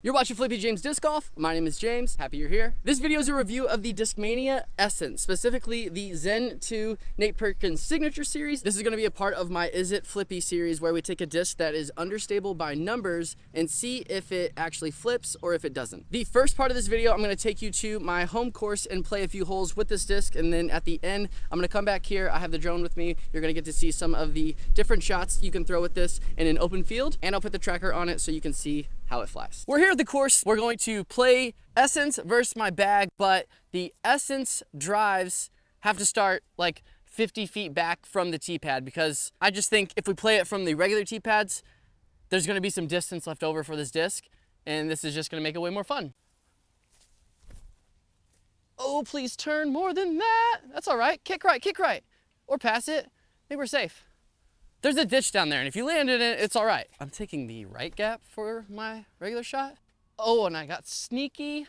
You're watching Flippy James Disc Golf. My name is James. Happy you're here. This video is a review of the Discmania Essence, specifically the Zen 2 Nate Perkins Signature Series. This is going to be a part of my Is It Flippy series where we take a disc that is understable by numbers and see if it actually flips or if it doesn't. The first part of this video, I'm going to take you to my home course and play a few holes with this disc, and then at the end, I'm going to come back here. I have the drone with me. You're going to get to see some of the different shots you can throw with this in an open field, and I'll put the tracker on it so you can see how it flies. We're here at the course. We're going to play Essence versus my bag, but the Essence drives have to start like 50 feet back from the tee pad, because I just think if we play it from the regular tee pads, there's gonna be some distance left over for this disc, and this is just gonna make it way more fun. Oh, please turn more than that. That's all right. Kick right, or pass it. I think we're safe. There's a ditch down there, and if you land in it, it's all right. I'm taking the right gap for my regular shot. Oh, and I got sneaky.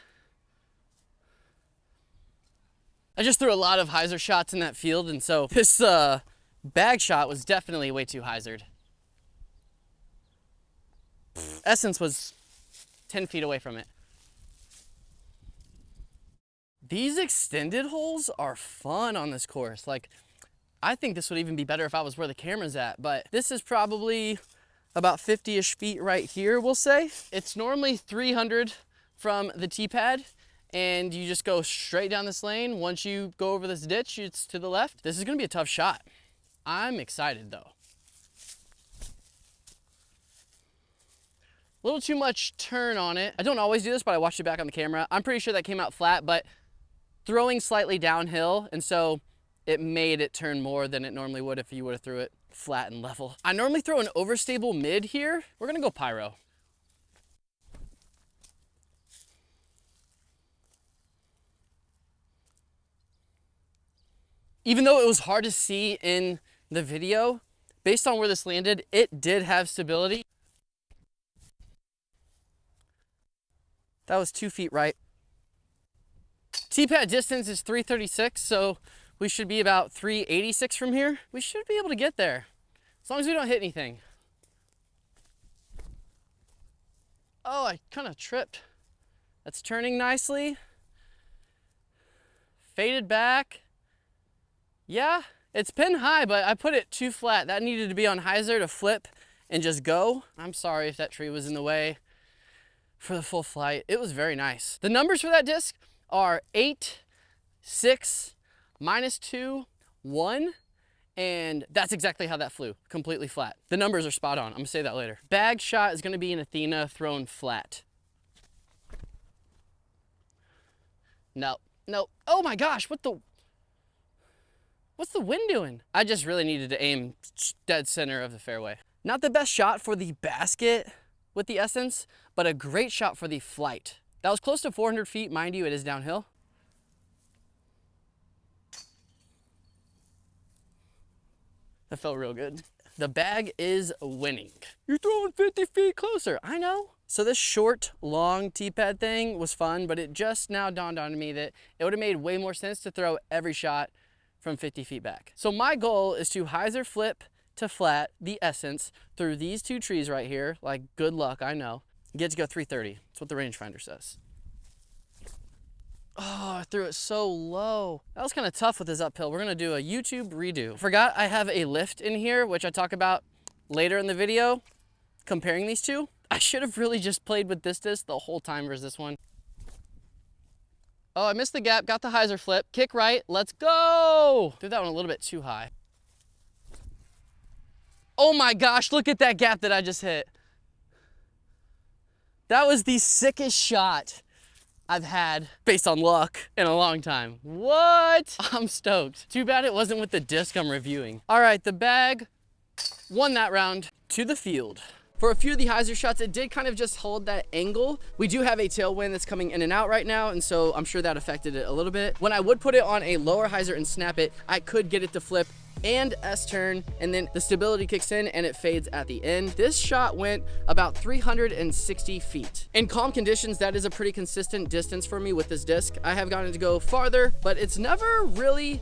I just threw a lot of hyzer shots in that field, and so this bag shot was definitely way too hyzered. Essence was 10 feet away from it. These extended holes are fun on this course. Like, I think this would even be better if I was where the camera's at, but this is probably about 50-ish feet right here, we'll say. It's normally 300 from the tee pad, and you just go straight down this lane. Once you go over this ditch, it's to the left. This is gonna be a tough shot. I'm excited though. A little too much turn on it. I don't always do this, but I watched it back on the camera. I'm pretty sure that came out flat, but throwing slightly downhill, and so it made it turn more than it normally would if you would have threw it flat and level. I normally throw an overstable mid here. We're gonna go pyro. Even though it was hard to see in the video, based on where this landed, it did have stability. That was 2 feet right. Tee pad distance is 336, so we should be about 386 from here. We should be able to get there, as long as we don't hit anything. Oh, I kind of tripped. That's turning nicely. Faded back. Yeah, it's pinned high, but I put it too flat. That needed to be on hyzer to flip and just go. I'm sorry if that tree was in the way for the full flight. It was very nice. The numbers for that disc are 8, 6, -2, 1, and that's exactly how that flew, completely flat. The numbers are spot on. I'm gonna say that later. Bag shot is gonna be an Athena thrown flat. No. Oh my gosh, what's the wind doing? I just really needed to aim dead center of the fairway. Not the best shot for the basket with the Essence, but a great shot for the flight. That was close to 400 feet, mind you, it is downhill. That felt real good. The bag is winning. You're throwing 50 feet closer. I know. So this short, long tee pad thing was fun, but it just now dawned on me that it would have made way more sense to throw every shot from 50 feet back. So my goal is to hyzer flip to flat the Essence through these two trees right here. Like, good luck, I know. Get to go 330. That's what the rangefinder says. Oh, I threw it so low. That was kind of tough with this uphill. We're gonna do a YouTube redo. Forgot I have a lift in here, which I talk about later in the video, comparing these two. I should have really just played with this disc the whole time versus this one. Oh, I missed the gap, got the hyzer flip. Kick right, let's go. Threw that one a little bit too high. Oh my gosh, look at that gap that I just hit. That was the sickest shot I've had, based on luck, in a long time. What? I'm stoked. Too bad it wasn't with the disc I'm reviewing. All right, the bag won that round. To the field. For a few of the hyzer shots, it did kind of just hold that angle. We do have a tailwind that's coming in and out right now, and so I'm sure that affected it a little bit. When I would put it on a lower hyzer and snap it, I could get it to flip and S-turn, and then the stability kicks in and it fades at the end. This shot went about 360 feet. In calm conditions, that is a pretty consistent distance for me with this disc. I have gotten to go farther, but it's never really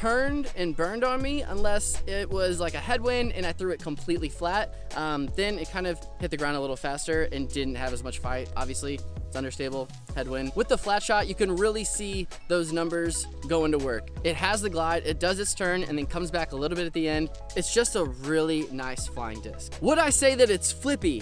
turned and burned on me unless it was like a headwind and I threw it completely flat. Then it kind of hit the ground a little faster and didn't have as much fight. Obviously, it's understable, headwind. With the flat shot, you can really see those numbers going to work. It has the glide, it does its turn, and then comes back a little bit at the end. It's just a really nice flying disc. Would I say that it's flippy?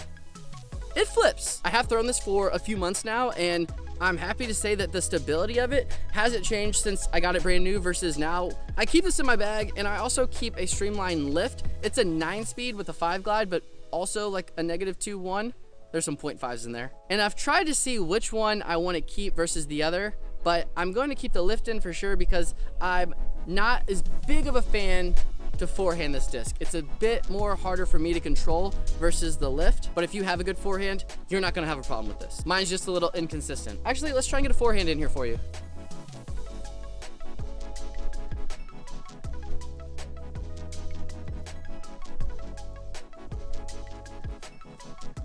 It flips. I have thrown this for a few months now, and I'm happy to say that the stability of it hasn't changed since I got it brand new versus now. I keep this in my bag, and I also keep a streamline lift. It's a 9-speed with a 5 glide, but also like a -2.1. There's some 0.5s in there. And I've tried to see which one I want to keep versus the other, but I'm going to keep the lift in for sure because I'm not as big of a fan to forehand this disc. It's a bit more harder for me to control versus the lift, but if you have a good forehand, you're not gonna have a problem with this. Mine's just a little inconsistent. Actually, let's try and get a forehand in here for you.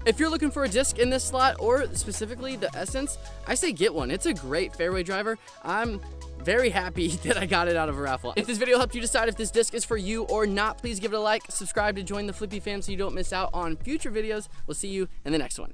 If you're looking for a disc in this slot, or specifically the Essence, I say get one. It's a great fairway driver. I'm very happy that I got it out of a raffle. If this video helped you decide if this disc is for you or not, please give it a like, subscribe to join the Flippy fam so you don't miss out on future videos. We'll see you in the next one.